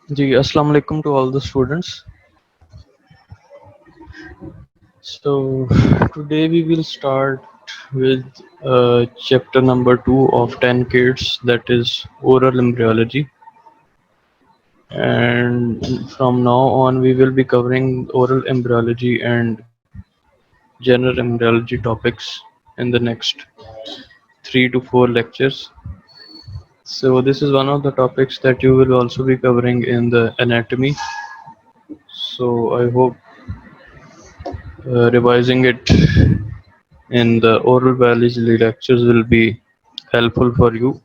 जी अस्सलाम वालेकुम to all the students. So today we will start with chapter number 2 of 10 kids, that is oral embryology. And from now on we will be covering oral embryology and general embryology topics in the next 3 to 4 lectures. So this is one of the topics that you will also be covering in the anatomy. So I hope revising it in the oral biology lectures will be helpful for you.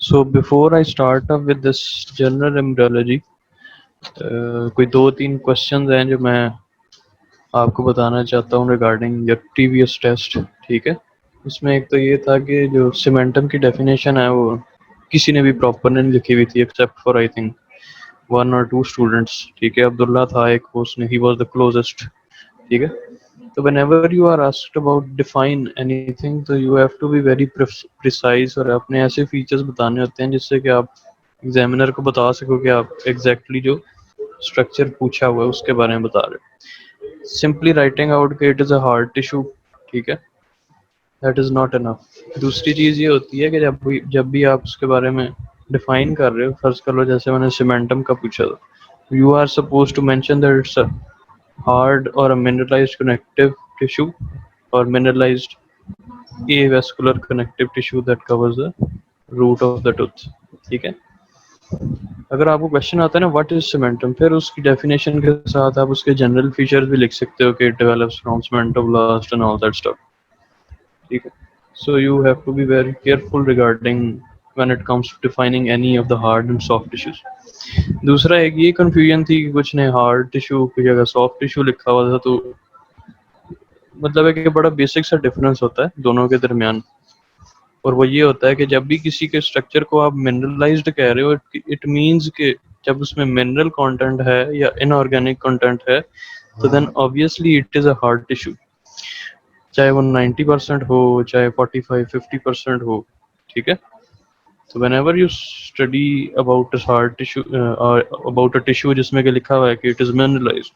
So before I start up with this general embryology, कोई दो तीन questions हैं जो मैं आपको बताना चाहता हूँ रिगार्डिंग योर प्रीवियस टेस्ट. ठीक है, उसमें एक तो ये था कि जो सीमेंटम की डेफिनेशन है वो किसी ने भी प्रॉपर नहीं लिखी हुई थी except for I think 1 or 2 students. ठीक है, अब्दुल्ला था एक, उसने ही वाज द क्लोजेस्ट. ठीक है, तो whenever you are asked about define anything तो you have to be very precise और अपने ऐसे फीचर्स बताने होते हैं जिससे कि आप एग्जामिनर को बता सको कि आप एग्जैक्टली जो स्ट्रक्चर पूछा हुआ है उसके बारे में बता रहे हो. सिंपली राइटिंग आउट कि it is a hard tissue, ठीक है, दैट इज़ नॉट इनफ. दूसरी चीज़ ये होती है कि जब भी आप उसके बारे में डिफाइन कर रहे हो, फर्ज कर लो जैसे मैंने सीमेंटम का पूछा था, you are suppose to mention that it's a hard or a mineralized connective tissue or mineralized avascular connective tissue that covers the root of the tooth. ठीक है, अगर आपको क्वेश्चन आता है ना व्हाट इज सीमेंटम, फिर उसकी डेफिनेशन के साथ आप उसके जनरल फीचर्स भी लिख सकते हो कि it develops from cementoblast and all that stuff. ठीक है, so you have to be very careful regarding when it comes to defining any of the hard and soft tissues. दूसरा एक ये कंफ्यूजन थी कि कुछ ने हार्ड टिश्यू की जगह सॉफ्ट टिश्यू लिखा हुआ था, तो मतलब है कि बड़ा बेसिक सा डिफरेंस होता है दोनों के दरमियान. और वो ये होता है कि जब भी किसी के स्ट्रक्चर को आप मिनरलाइज्ड कह रहे हो, इट मीन्स कि जब उसमें मिनरल कंटेंट है या इनऑर्गेनिक कंटेंट है तो then obviously it is a hard tissue, चाहे वो 90% हो चाहे 45-50% हो. ठीक है, तो whenever you study about a hard tissue or about a tissue जिसमें कि लिखा हुआ है कि it is mineralized,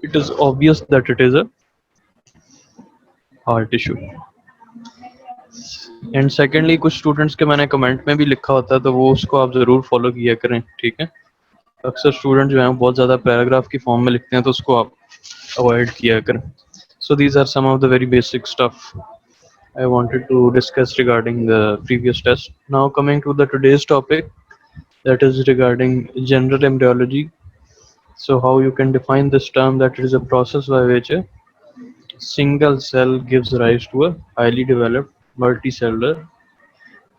it is obvious that it is a hard tissue. And secondly कुछ स्टूडेंट्स के मैंने कमेंट में भी लिखा होता है तो वो उसको आप ज़रूर फॉलो किया करें. ठीक है, अक्सर स्टूडेंट जो हैं बहुत ज़्यादा पैराग्राफ की फॉर्म में लिखते हैं तो उसको आप अवॉइड किया करें. So these are some of the very basic stuff I wanted to discuss regarding the previous test. Now coming to the today's topic, that is regarding general embryology. So how you can define this term, that it is a process by which a single cell gives rise to a highly developed multicellular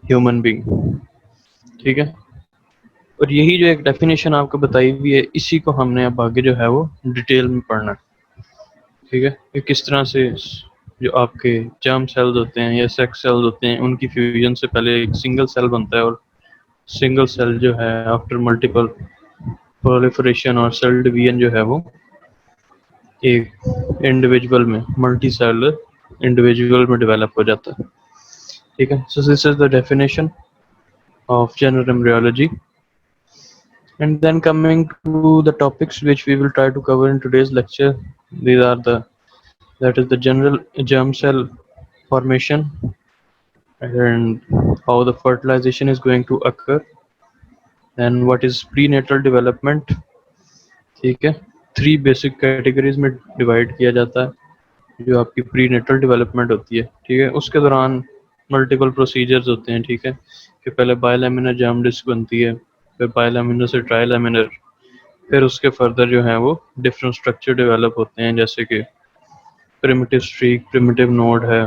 human being. ठीक है, और यही जो एक definition आपको बताई हुई है इसी को हमने अब आगे जो है वो डिटेल में पढ़ना है. ठीक है, कि किस तरह से जो आपके जर्म सेल्स होते हैं या सेक्स सेल्स होते हैं उनकी फ्यूजन से पहले एक सिंगल सेल बनता है, और सिंगल सेल जो है आफ्टर मल्टीपल प्रोलिफरेशन और सेल डिवीजन जो है वो एक इंडिविजुअल में मल्टी सेलुलर इंडिविजुअल में डेवलप हो जाता है. ठीक है, so this is the definition of general embryology. And then coming to the topics which we will try to cover in today's lecture, these are that is the general germ cell formation and how the fertilization is going to occur, and what is prenatal development. ठीक है, 3 basic categories में divide किया जाता है जो आपकी prenatal development होती है. ठीक है, उसके दौरान मल्टीपल प्रोसीजर्स होते हैं. ठीक है, कि पहले बायोलैमिनर जर्म डिस्क बनती है, फिर बायोलैमिनर से ट्राइलैमिनर, फिर उसके फर्दर जो है वो डिफरेंट स्ट्रक्चर डेवलप होते हैं जैसे कि प्रिमिटिव स्ट्रीक, प्रिमिटिव नोड है,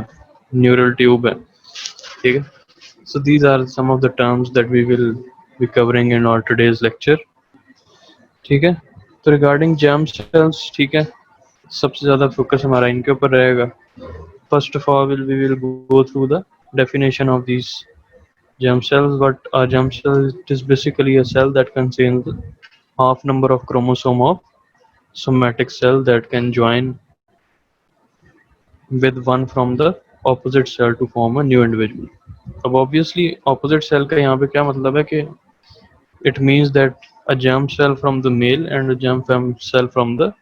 न्यूरल ट्यूब है. ठीक है, so these are some of the terms that we will be covering in our today's lecture. ठीक है, तो रिगार्डिंग जर्म सेल्स, ठीक है, सबसे ज़्यादा फोकस हमारा इनके ऊपर रहेगा. First of all we will go through the definition of these germ cells. What are germ cells? It is basically a cell that contains half number of chromosome of somatic cell that can join with one from the opposite cell to form a new individual. अब obviously opposite cell का यहाँ पे क्या मतलब है कि it means that a germ cell from the male and a cell from the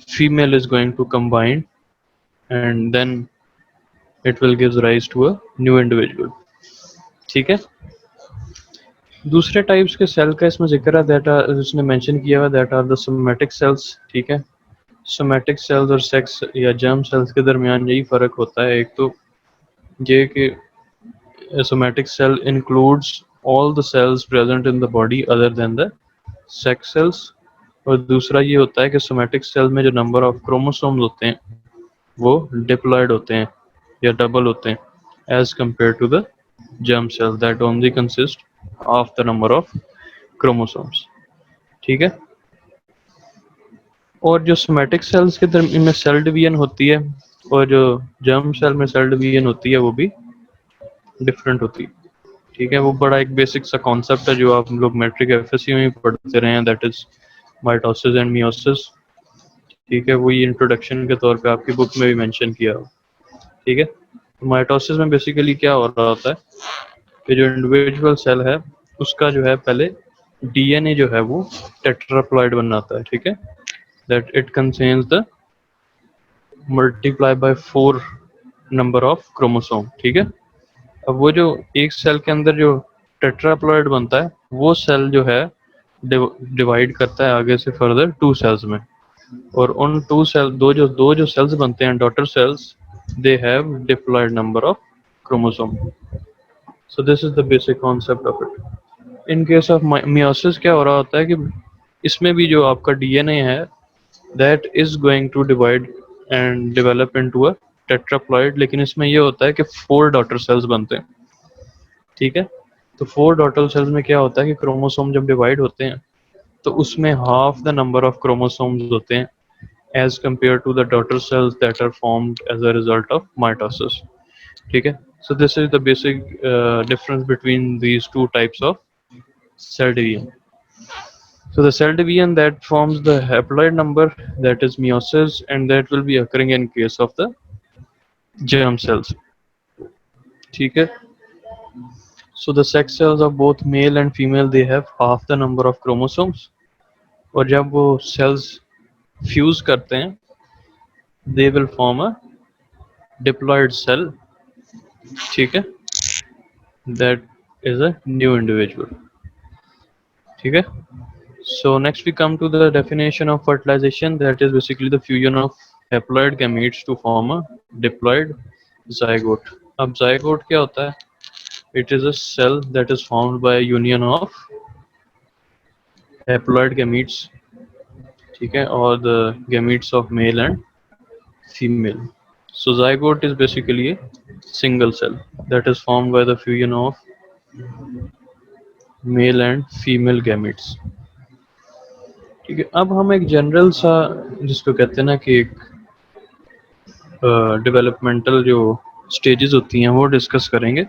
female is going to combine, and then it will give rise to a new individual. ठीक है, दूसरे टाइप्स के सेल का इसमें जिक्र है that are, जिसने mention किया हुआ, that are the somatic cells. ठीक है, सोमैटिक सेल्स और सेक्स या जर्म सेल्स के दरमियान यही फ़र्क होता है। एक तो ये कि somatic cell includes all the cells present in the body other than the sex cells, और दूसरा ये होता है कि सोमैटिक सेल में जो नंबर ऑफ क्रोमोसोम्स होते हैं वो डिप्लॉयड होते हैं या डबल होते हैं as compare to the germ cells that only consist of the number of chromosomes। ठीक है, और जो सोमैटिक सेल्स के दरमियान में सेल डिवीजन होती है और जो जर्म सेल में सेल डिवीजन होती है वो भी डिफरेंट होती है। ठीक है, वो बड़ा एक बेसिक सा कॉन्सेप्ट है जो आप लोग मैट्रिक एफएससी में पढ़ते रहे हैं, that is mitosis and meiosis. ठीक है, वही इंट्रोडक्शन के तौर पे आपकी बुक में भी मेंशन किया हो। ठीक है, तो माइटोसिस में बेसिकली क्या हो रहा होता है कि जो इंडिविजुअल सेल है उसका जो है पहले डीएनए जो है वो टेट्राप्लॉइड बनाता है। ठीक है, that it contains the multiply by 4 number of chromosome. ठीक है, अब वो जो एक सेल के अंदर जो टेट्राप्लॉइड बनता है वो सेल जो है डिवाइड करता है आगे से फर्दर 2 सेल्स में, और उन दो जो सेल्स बनते हैं daughter cells, they have diploid number of chromosome. So this is the basic concept of it. In case of meiosis क्या हो रहा होता है कि इसमें भी जो आपका डीएनए है that is going to divide and develop into a tetraploid, लेकिन इसमें ये होता है कि 4 डॉटर सेल्स बनते हैं। ठीक है, तो 4 डॉटर सेल्स में क्या होता है कि क्रोमोसोम जब डिवाइड होते हैं तो उसमें half the number of chromosomes होते हैं as compared to the daughter cells that are formed as a result of mitosis। ठीक है, so this is the basic difference between these two types of cell division। So the cell division that forms the haploid number, that is meiosis, and that will be occurring in case of the germ cells। ठीक है, so the sex cells of both male and female, they have half the number of chromosomes, और जब वो cells fuse करते हैं they will form a diploid cell। ठीक है, that is a new individual। ठीक है, so next we come to the definition of fertilization, that is basically the fusion of haploid gametes to form a diploid zygote। अब zygote क्या होता है? It is a cell that is formed by a union of haploid gametes। ठीक है, और the gametes of male and female। So zygote is basically a single cell that is formed by the fusion of male and female gametes. ठीक है, अब हम एक general सा जिसको कहते हैं ना कि एक डेवलपमेंटल जो स्टेजेस होती हैं वो डिस्कस करेंगे।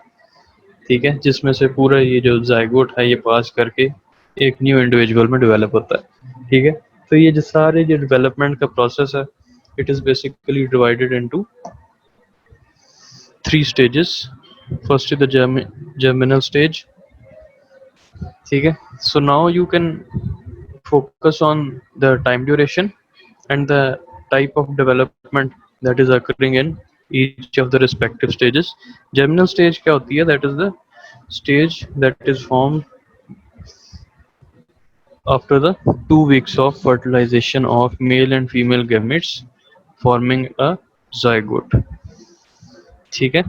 ठीक है, जिसमें से पूरा ये जो जाइगोट है ये पास करके एक न्यू इंडिविजुअल में डेवलप होता है। ठीक है, तो ये जो सारे जो डेवलपमेंट का प्रोसेस है it is basically divided into 3 stages. First is the germinal stage. ठीक है, so now you can focus on the time duration and the type of development that is occurring in each of the respective stages। Germinal stage क्या होती है? That is the stage that is formed after the 2 weeks of fertilization of male and female gametes forming a zygote। ठीक है,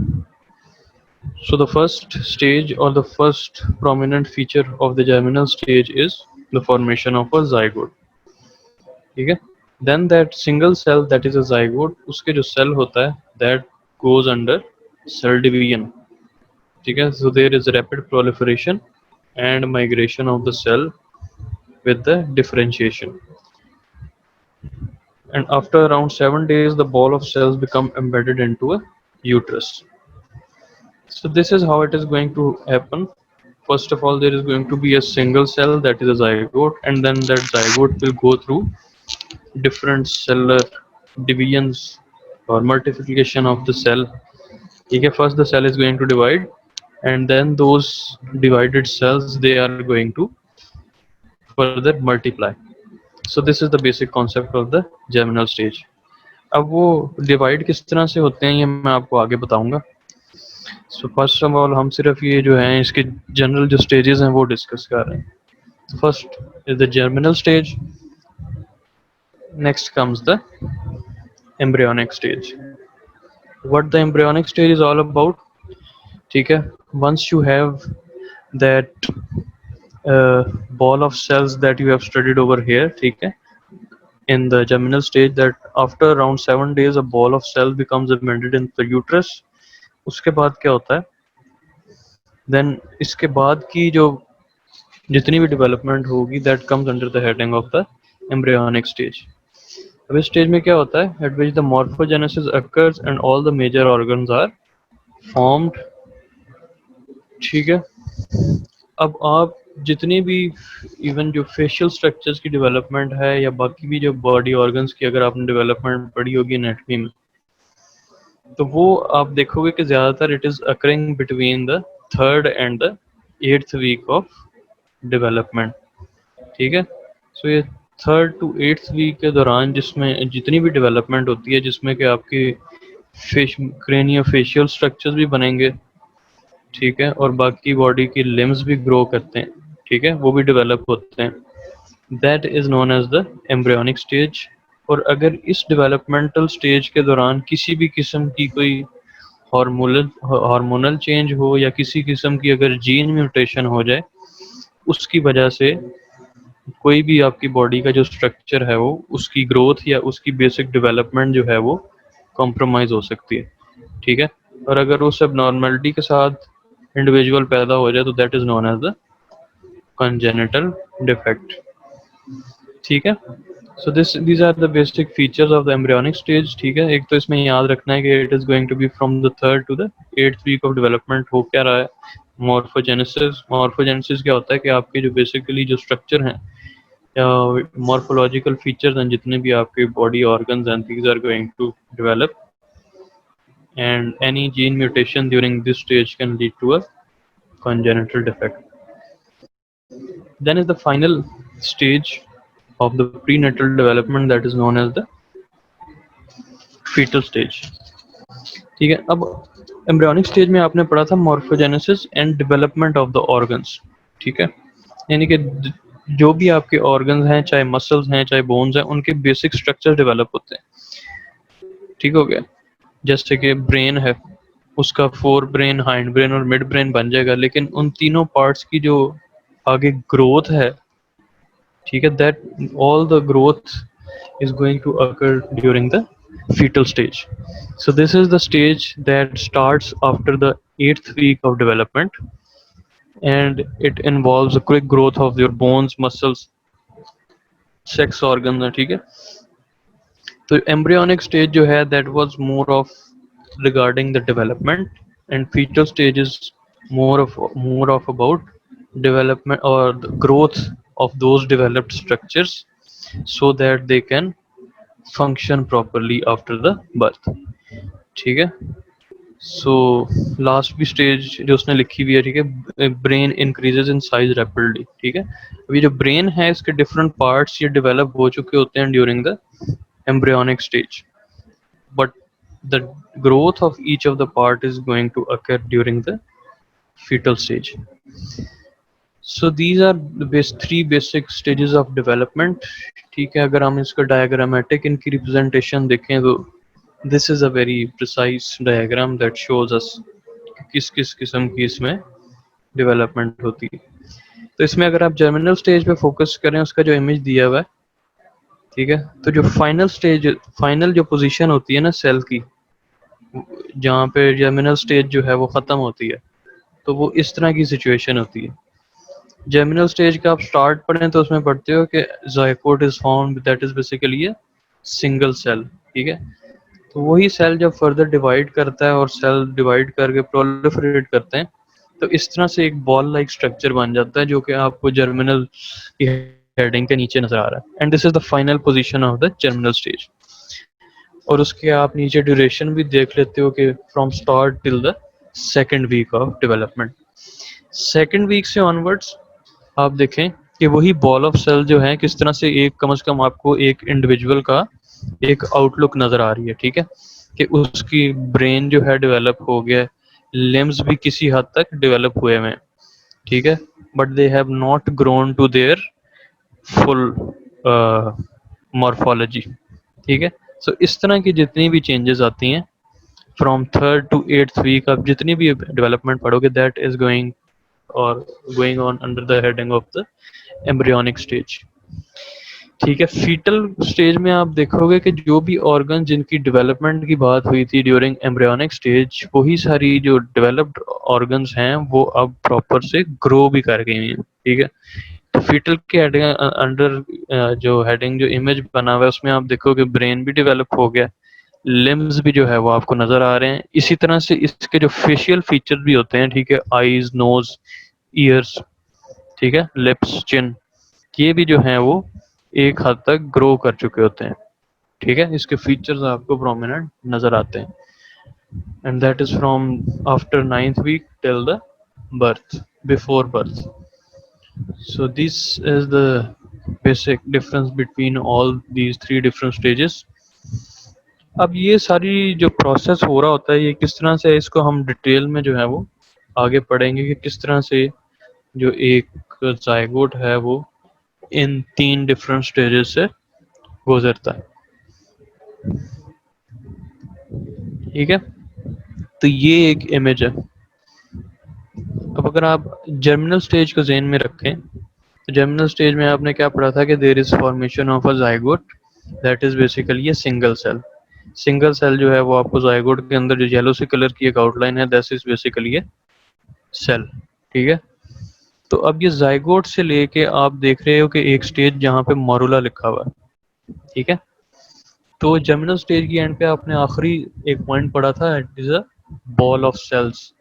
so the first stage or the first prominent feature of the germinal stage is the formation of a zygote। ठीक है, then that single cell that is a zygote, उसके जो cell होता है that goes under cell division। ठीक है, so there is rapid proliferation and migration of the cell with the differentiation, and after around 7 days the ball of cells become embedded into a uterus। So this is how it is going to happen। First of all, there is going to be a single cell that is a zygote, and then that zygote will go through different cellular divisions or multiplication of the cell। Okay, first the cell is going to divide, and then those divided cells they are going to further multiply. So this is the basic concept of the germinal stage. अब वो divide किस तरह से होते हैं ये मैं आपको आगे बताऊंगा. सो फर्स्ट ऑफ ऑल हम सिर्फ ये जो है इसके जनरल जो स्टेजेस हैं वो डिस्कस कर रहे हैं. First is the germinal stage, next comes the embryonic stage. What the embryonic stage is all about. ठीक है, once you have that ball of cells that you have studied over here, ठीक है, in the germinal stage, that after around 7 days a ball of cell becomes embedded in the uterus. उसके बाद क्या होता है, then इसके बाद की जो जितनी भी डेवलपमेंट होगी that comes under the heading of the embryonic stage. अब इस स्टेज में क्या होता है, at which the morphogenesis occurs and all the major organs are formed. ठीक है, अब आप जितनी भी इवन जो फेशियल स्ट्रक्चर्स की डेवलपमेंट है या बाकी भी जो बॉडी ऑर्गन्स की अगर आपने डेवलपमेंट पढ़ी होगी एनाटॉमी में, तो वो आप देखोगे कि ज़्यादातर it is occurring between the 3rd and the 8th week of development. ठीक है, सो ये 3rd to 8th वीक के दौरान जिसमें जितनी भी डेवलपमेंट होती है, जिसमें कि आपकी क्रेनियोफेशियल स्ट्रक्चर्स भी बनेंगे, ठीक है, और बाकी बॉडी की लिम्स भी ग्रो करते हैं, ठीक है, वो भी डेवलप होते हैं. That is known as the embryonic stage. और अगर इस डेवलपमेंटल स्टेज के दौरान किसी भी किस्म की कोई हार्मोनल चेंज हो या किसी किस्म की अगर जीन म्यूटेशन हो जाए, उसकी वजह से कोई भी आपकी बॉडी का जो स्ट्रक्चर है वो उसकी ग्रोथ या उसकी बेसिक डेवलपमेंट जो है वो कॉम्प्रोमाइज़ हो सकती है. ठीक है, और अगर वो सब नॉर्मलिटी के साथ इंडिविजुअल पैदा हो जाए तो that is known as the congenital defect. ठीक है, so these are the basic features of the embryonic stage. ठीक है, एक तो इसमें याद रखना है कि it is going to be from the 3rd to the 8th week of development. हो क्या रहा है, मॉर्फोजेनेसिस क्या होता है कि आपके जो बेसिकली जो स्ट्रक्चर हैं या मॉर्फोलॉजिकल फीचर्स हैं जितने भी आपके बॉडी ऑर्गन्स हैं, these are going to develop and any gene mutation during this stage can lead to a congenital defect. Then is the final stage of the prenatal development that is known as the fetal stage. ठीक है, अब embryonic stage में आपने पढ़ा था morphogenesis and development of the organs. ठीक है, यानी कि जो भी आपके ऑर्गन्स हैं, चाहे मसल्स हैं चाहे बोन्स हैं, उनके बेसिक स्ट्रक्चर डेवलप होते हैं. ठीक हो गया, जैसे कि ब्रेन है, उसका फोर ब्रेन, हाइंड ब्रेन और मिड ब्रेन बन जाएगा, लेकिन उन तीनों पार्ट्स की जो आगे ग्रोथ है, ठीक है, that all the growth is going to occur during the fetal stage. So this is the stage that starts after the 8th week of development and it involves a quick growth of your bones, muscles, sex organs. ठीक है, तो embryonic stage जो है that was more of regarding the development and fetal stage is more of about development or the growth of those developed structures so that they can function properly after the birth. ठीक है, so last भी stage जो उसने लिखी हुई है, ठीक है, brain increases in size rapidly. ठीक है, अभी जो ब्रेन है इसके डिफरेंट पार्ट्स ये डेवलप हो चुके होते हैं during the embryonic stage, but the growth of each of the part is going to occur during the fetal stage. So these are the 3 basic stages of development. ठीक है, अगर हम इसका डायग्रामेटिक इनकी रिप्रेजेंटेशन देखें तो this is a very precise diagram that shows us किस किस किस्म की इसमें डेवलपमेंट होती है. तो इसमें अगर आप जर्मिनल स्टेज पे फोकस करें, उसका जो इमेज दिया हुआ है, ठीक है, तो जो फाइनल स्टेज, फाइनल जो पोजीशन होती है ना सेल की, जहाँ पे जर्मिनल स्टेज जो है वो ख़त्म होती है, तो वो इस तरह की सिचुएशन होती है. जर्मिनल स्टेज का आप स्टार्ट पढ़ें तो उसमें पढ़ते हो कि zygote is found, that is basically a single cell. ठीक है, तो वही सेल जब फर्दर डिवाइड करता है और सेल डिवाइड करके प्रोलिफरेट करते हैं, तो इस तरह से एक बॉल लाइक स्ट्रक्चर बन जाता है जो कि आपको जर्मिनल की हेडिंग के नीचे नजर आ रहा है. And this is the final position of the germinal stage. और उसके आप नीचे ड्यूरेशन भी देख लेते हो कि from start till the 2nd week of development. 2nd week से ऑनवर्ड्स आप देखें कि वही बॉल ऑफ सेल जो है किस तरह से एक कम से कम आपको एक इंडिविजुअल का एक आउटलुक नज़र आ रही है, ठीक है, कि उसकी ब्रेन जो है डेवलप हो गया, लिम्स भी किसी हद तक डेवलप हुए हैं, ठीक है, but they have not grown to their full morphology, ठीक है। सो इस तरह की जितनी भी चेंजेस आती हैं from third to eighth week, आप जितनी भी डेवलपमेंट पढ़ोगे दैट इज गोइंग और going on under the heading of the embryonic stage, ठीक है। फीटल स्टेज में आप देखोगे कि जो भी ऑर्गन जिनकी डेवलपमेंट की बात हुई थी ड्यूरिंग एम्ब्रियोनिक स्टेज, वही सारी जो डेवलप्ड ऑर्गन्स हैं वो अब प्रॉपर से ग्रो भी कर गई हैं, ठीक है। तो फीटल के अंडर जो हेडिंग जो इमेज बना हुआ है उसमें आप देखोगे ब्रेन भी डेवलप हो गया, लिम्स भी जो है वो आपको नजर आ रहे हैं। इसी तरह से इसके जो फेशियल फीचर्स भी होते हैं, ठीक है, आईज, नोज, ईयर्स, ठीक है, लिप्स, चिन, ये भी जो है वो एक हद तक ग्रो कर चुके होते हैं, ठीक है। इसके फीचर्स आपको प्रोमिनेंट नजर आते हैं and that is from after 9th week till the birth, before birth. So this is the basic difference between all these three different stages. अब ये सारी जो प्रोसेस हो रहा होता है ये किस तरह से, इसको हम डिटेल में जो है वो आगे पढ़ेंगे कि किस तरह से जो एक जायगोट है वो इन 3 डिफरेंट स्टेजेस से गुजरता है, ठीक है। तो ये एक इमेज है। अब अगर आप जर्मिनल स्टेज को ज़हन में रखें तो जर्मिनल स्टेज में आपने क्या पढ़ा था कि there is formation of a zygote that is basically a single cell. Single cell जो है वो आपको जायगोट के अंदर जो येलो से कलर की एक आउटलाइन है that is basically a cell, ठीक है। तो अब ये जायगोट से लेके आप देख रहे हो कि एक स्टेज जहाँ पे मोरुला लिखा हुआ है, ठीक है। तो जर्मिनल स्टेज की एंड पे आपने आखिरी एक पॉइंट पढ़ा था, it is a ball of cells,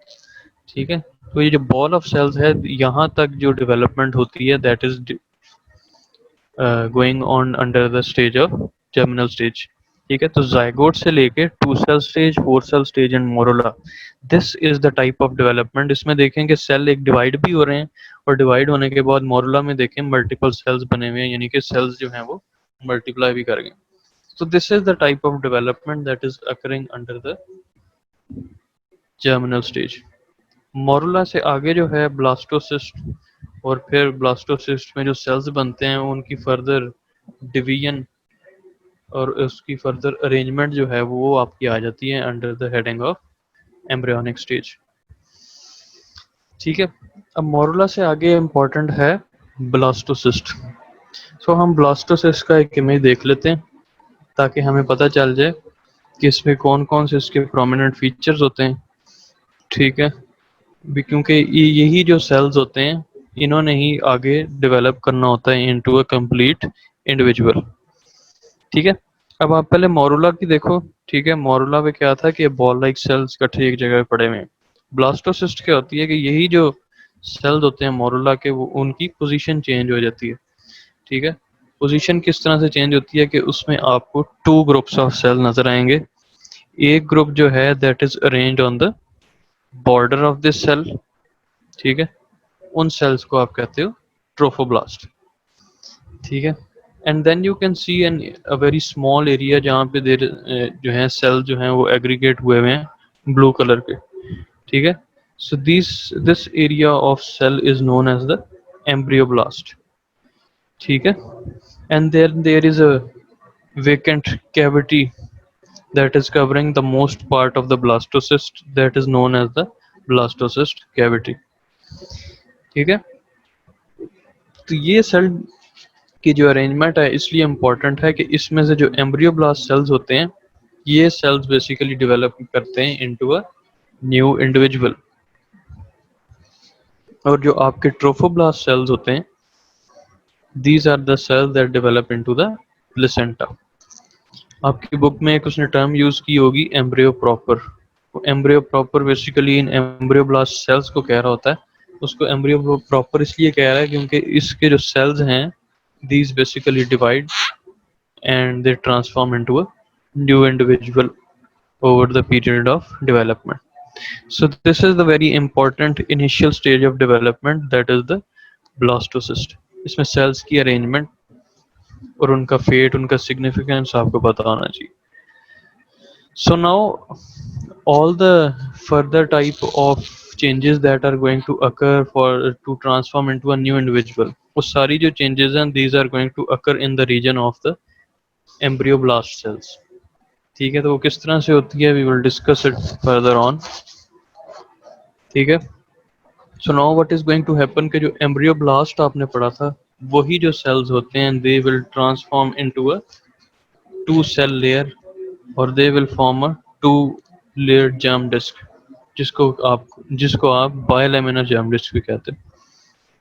ठीक है। तो ये जो बॉल ऑफ सेल्स है यहाँ तक जो डेवलपमेंट होती है that is going on under the stage of germinal stage, ठीक है। तो जायगोट से लेके 2 cell stage, 4 cell stage and morula, this is the type of development. इसमें देखें कि सेल एक डिवाइड भी हो रहे हैं और डिवाइड होने के बाद मोरुला में देखें मल्टीपल सेल्स बने हुए हैं, यानी कि सेल्स जो हैं वो मल्टीप्लाई भी कर गए। So this is the type of development that is occurring under the germinal stage. Morula से आगे जो है ब्लास्टोसिस्ट, और फिर ब्लास्टोसिस्ट में जो सेल्स बनते हैं उनकी फर्दर डिवीजन और उसकी फर्दर अरेंजमेंट जो है वो आपकी आ जाती है under the heading of embryonic stage, ठीक है। अब मोरुला से आगे इम्पोर्टेंट है ब्लास्टोसिस्ट। सो हम ब्लास्टोसिस्ट का एक इमेज देख लेते हैं ताकि हमें पता चल जाए कि इसमें कौन कौन से इसके प्रोमिनेंट फीचर्स होते हैं, ठीक है। क्योंकि यही जो सेल्स होते हैं इन्होंने ही आगे डेवलप करना होता है इनटू अ कंप्लीट इंडिविजुअल, ठीक है। अब आप पहले मोरुला की देखो, ठीक है। मोरुला में क्या था कि बॉल लाइक सेल्स इकट्ठे एक जगह पड़े हुए हैं। ब्लास्टोसिस्ट क्या होती है कि यही जो सेल्स होते हैं मोरुला के वो उनकी पोजीशन चेंज हो जाती है, ठीक है। पोजीशन किस तरह से चेंज होती है कि उसमें आपको 2 ग्रुप्स ऑफ सेल नजर आएंगे। एक ग्रुप जो है that is arranged on the border of this cell, ठीक है। उन सेल्स को आप कहते हो ट्रोफोब्लास्ट, ठीक है। And then you can see an a very small area जहाँ पे देर जो है सेल जो है वो एग्रीगेट हुए हुए हैं ब्लू कलर के, ठीक है। So this area of cell is known as the embryoblast, ठीक है। And there is a vacant cavity that is covering the most part of the blastocyst that is known as the blastocyst cavity, ठीक है। तो ये cell की जो arrangement है इसलिए इम्पोर्टेंट है कि इसमें से जो एम्ब्रियोब्लास्ट सेल्स होते हैं ये सेल्स बेसिकली डेवलप करते हैं इनटू अ न्यू इंडिविजुअल, और जो आपके ट्रोफोब्लास्ट सेल्स होते हैं these are the cells that develop into the placenta. आपकी बुक में एक उसने टर्म यूज की होगी embryo proper. Embryo proper basically इन एम्ब्रियोब्लास्ट सेल्स को कह रहा होता है। उसको एम्ब्रियो प्रॉपर इसलिए कह रहा है क्योंकि इसके जो सेल्स हैं these basically divide and they transform into a new individual over the period of development. So this is the very important initial stage of development that is the blastocyst. इसमें sales की arrangement और उनका fate, उनका significance आपको पता होना चाहिए. So now all the further type of changes that are going to occur for to transform into a new individual, वो सारी जो changes हैं these are going to occur in the region of the embryoblast cells. ठीक है, तो वो किस तरह से होती है we will discuss it further on. ठीक है. So now what is going to happen कि जो embryoblast आपने पढ़ा था वही जो cells होते हैं they will transform into a two cell layer और they will form a two layer germ disk जिसको आप बायोलैमिनर germ disk भी कहते हैं.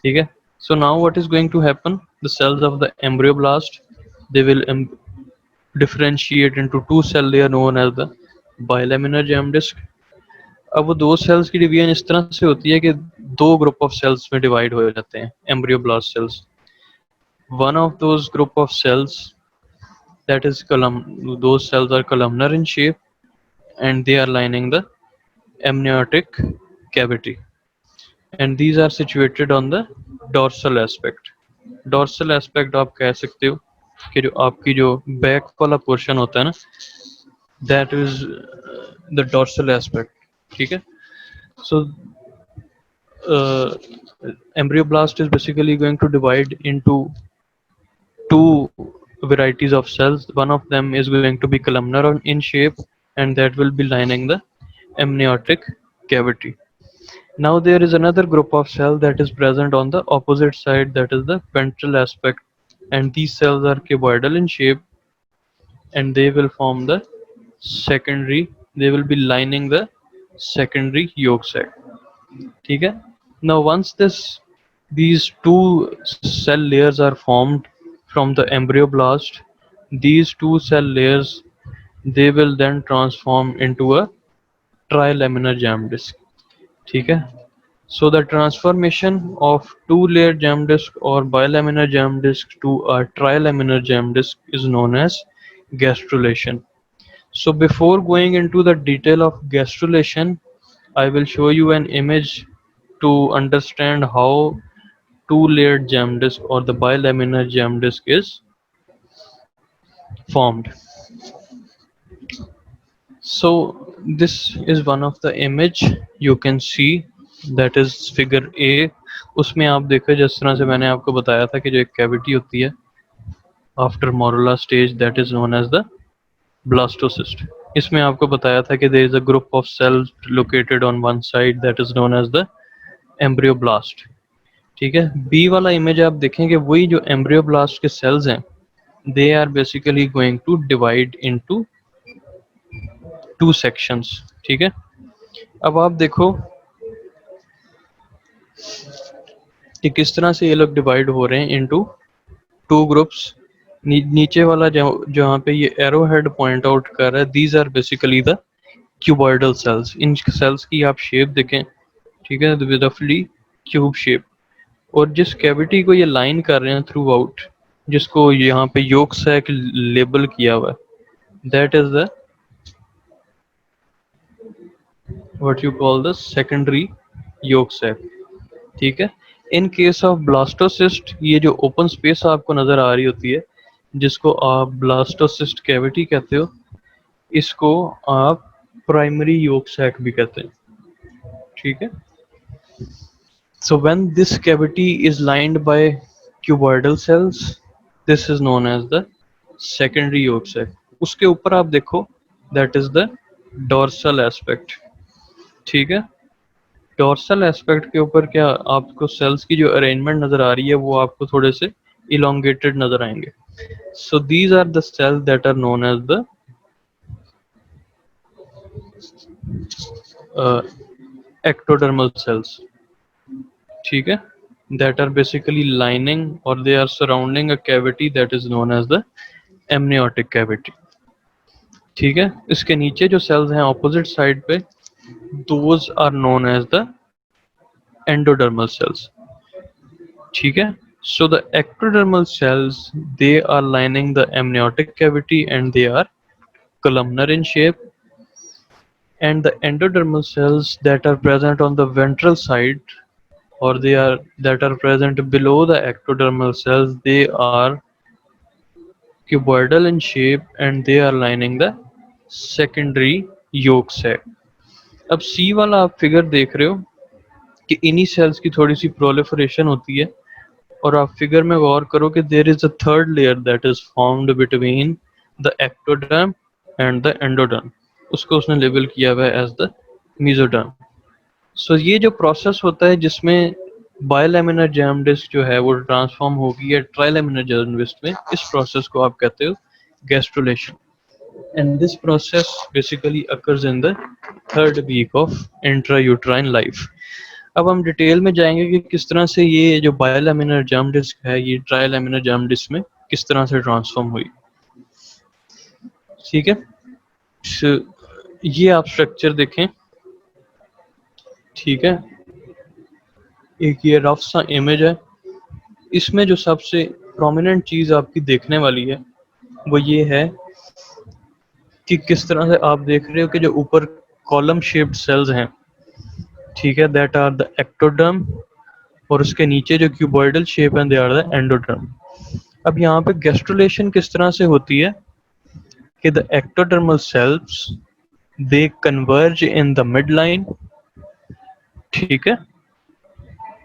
ठीक है. So now what is going to happen, the cells of the embryoblast they will differentiate into two cell layer known as the बायोलैमिनर germ disk. अब वो दो सेल्स की डिवीजन इस तरह से होती है कि दो ग्रुप ऑफ सेल्स में डिवाइड हो जाते हैं embryoblast cells. One of those group of cells that is those cells are columnar in shape and they are lining the amniotic cavity and these are situated on the dorsal aspect. Dorsal aspect आप कह सकते हो कि जो आपकी जो back वाला portion होता है ना that is the dorsal aspect. ठीक है. So uh, embryoblast is basically going to divide into two varieties of cells. One of them is going to be columnar in shape and that will be lining the amniotic cavity. Now there is another group of cells that is present on the opposite side, that is the ventral aspect, and these cells are cuboidal in shape and they will form the secondary, they will be lining the secondary yolk sac. ठीक है. Now once these two cell layers are formed from the embryoblast, these two cell layers they will then transform into a trilaminar germ disk. ठीक है. So the transformation of two-layer germ disk or bilaminar germ disk to a trilaminar germ disk is known as gastrulation. So before going into the detail of gastrulation, I will show you an image to understand how two-layered germ disk or the bilaminar germ disk is formed. So this is one of the image you can see, that is figure A. उसमें आप देखो जिस तरह से मैंने आपको बताया था कि जो एक कैविटी होती है after morula stage that is known as the blastocyst. इसमें आपको बताया था कि there is a group of cells located on one side that is known as the embryoblast. ठीक है. बी वाला इमेज आप देखेंगे वही जो एम्ब्रियोब्लास्ट के सेल्स हैं they are basically going to divide into two sections. ठीक है. अब आप देखो कि किस तरह से ये लोग डिवाइड हो रहे हैं इनटू टू ग्रुप्स. नीचे वाला जहाँ पे ये एरो हेड पॉइंट आउट कर रहा है these are basically the cuboidal cells. इन सेल्स की आप शेप देखें. ठीक है. विद रफली क्यूब शेप. और जिस कैविटी को ये लाइन कर रहे हैं थ्रू आउट, जिसको यहाँ पे योक सैक लेबल किया हुआ है that is the what you call the secondary yolk sac. ठीक है. इन केस ऑफ ब्लास्टोसिस्ट ये जो ओपन स्पेस आपको नजर आ रही होती है जिसको आप ब्लास्टोसिस्ट कैविटी कहते हो, इसको आप प्राइमरी योक सैक भी कहते हैं. ठीक है. So when this cavity is lined by cuboidal cells, this is known as the secondary yolk sac. उसके ऊपर आप देखो that is the dorsal aspect. ठीक है. डॉर्सल एस्पेक्ट के ऊपर क्या आपको सेल्स की जो अरेंजमेंट नजर आ रही है वो आपको थोड़े से इलोंगेटेड नजर आएंगे. So these are the cells that are known as the ectodermal cells. ठीक है. that are basically lining or they are surrounding a cavity that is known as the amniotic cavity. ठीक है. इसके नीचे जो सेल्स हैं ऑपोजिट साइड पे those are known as the endodermal cells. ठीक है. So the ectodermal cells they are lining the amniotic cavity and they are columnar in shape, and the endodermal cells that are present on the ventral side or they are that are present below the ectodermal cells, they are cuboidal in shape and they are lining the secondary yolk sac. अब सी वाला आप figure देख रहे हो कि इन्हीं sales की थोड़ी सी प्रोलिफरेशन होती है, और आप फिगर में गौर करो कि there is a third layer that is formed between the ectoderm and the endoderm. उसको उसने लेबल किया हुआ है एज द मेसोडर्म। सो ये जो प्रोसेस होता है जिसमें बायोलैमिनर जर्म डिस्क जो है वो ट्रांसफॉर्म होगी या ट्राइलैमिनर जर्म डिस्क में, इस प्रोसेस को आप कहते हो gastrulation. and this process basically occurs in the third week of intrauterine life। अब हम डिटेल में जाएंगे कि किस तरह से ये जो बायोलैमिनर जर्म डिस्क है ये ट्राइलैमिनर जर्म डिस्क में किस तरह से ट्रांसफॉर्म हुई। ठीक है, So, ये आप स्ट्रक्चर देखें। ठीक है, एक ये रफ सा इमेज है, इसमें जो सबसे प्रोमिनेंट चीज आपकी देखने वाली है वो ये है कि किस तरह से आप देख रहे हो कि जो ऊपर कॉलम शेप्ड सेल्स हैं, ठीक है, दैट आर द एक्टोडर्म, और उसके नीचे जो क्यूबॉइडल शेप है दे आर द एंडोडर्म। अब यहाँ पे गैस्ट्रुलेशन किस तरह से होती है कि the ectodermal cells they converge in the mid line. ठीक है,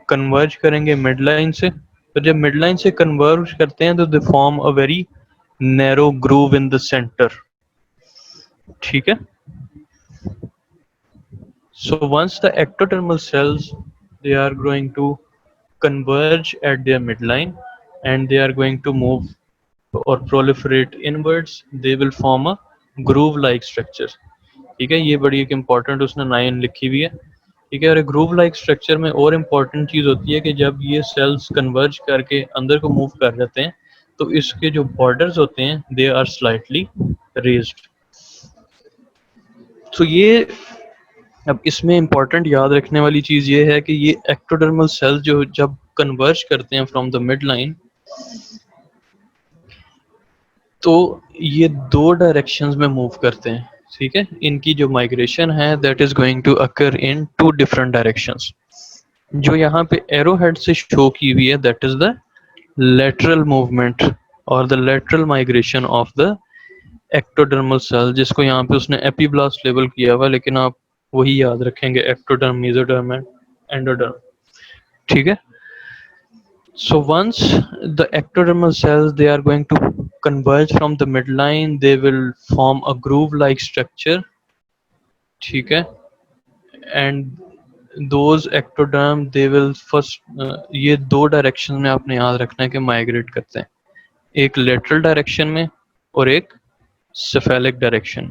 कन्वर्ज करेंगे मिड लाइन से, तो जब मिड लाइन से कन्वर्ज करते हैं तो दे form a very narrow groove in the centre. ठीक है, so once the ectodermal cells they are going to converge at their midline and they are going to move or proliferate inwards, they will form a groove like structure। ठीक है, ये बड़ी एक important उसने line लिखी हुई है। ठीक है, और ग्रूव लाइक स्ट्रक्चर में और इम्पॉर्टेंट चीज होती है कि जब ये सेल्स कन्वर्ज करके अंदर को मूव कर जाते हैं तो इसके जो बॉर्डर्स होते हैं दे आर स्लाइटली रेज्ड। तो ये अब इसमें इम्पोर्टेंट याद रखने वाली चीज ये है कि ये एक्टोडर्मल सेल्स जो जब कन्वर्ज करते हैं फ्रॉम द मिड लाइन, तो ये दो डायरेक्शंस में मूव करते हैं। ठीक है, इनकी जो माइग्रेशन है that is going to occur in two different directions. जो यहाँ पे एरो हेड से शो की हुई है that is the lateral movement और the lateral migration of the ectodermal cell, जिसको यहाँ पे उसने एपीब्लास्ट लेबल किया हुआ, लेकिन आप वही याद रखेंगे एक्टोडर्म, मेसोडर्म एंड एंडोडर्म। ठीक है, so once the ectodermal cells they are going to converge from the midline, they will form a groove like structure। ठीक है, and those ectoderm they will first ये दो डायरेक्शन में आपने याद रखना है कि माइग्रेट करते हैं, एक लेटरल डायरेक्शन में और एक cephalic डायरेक्शन।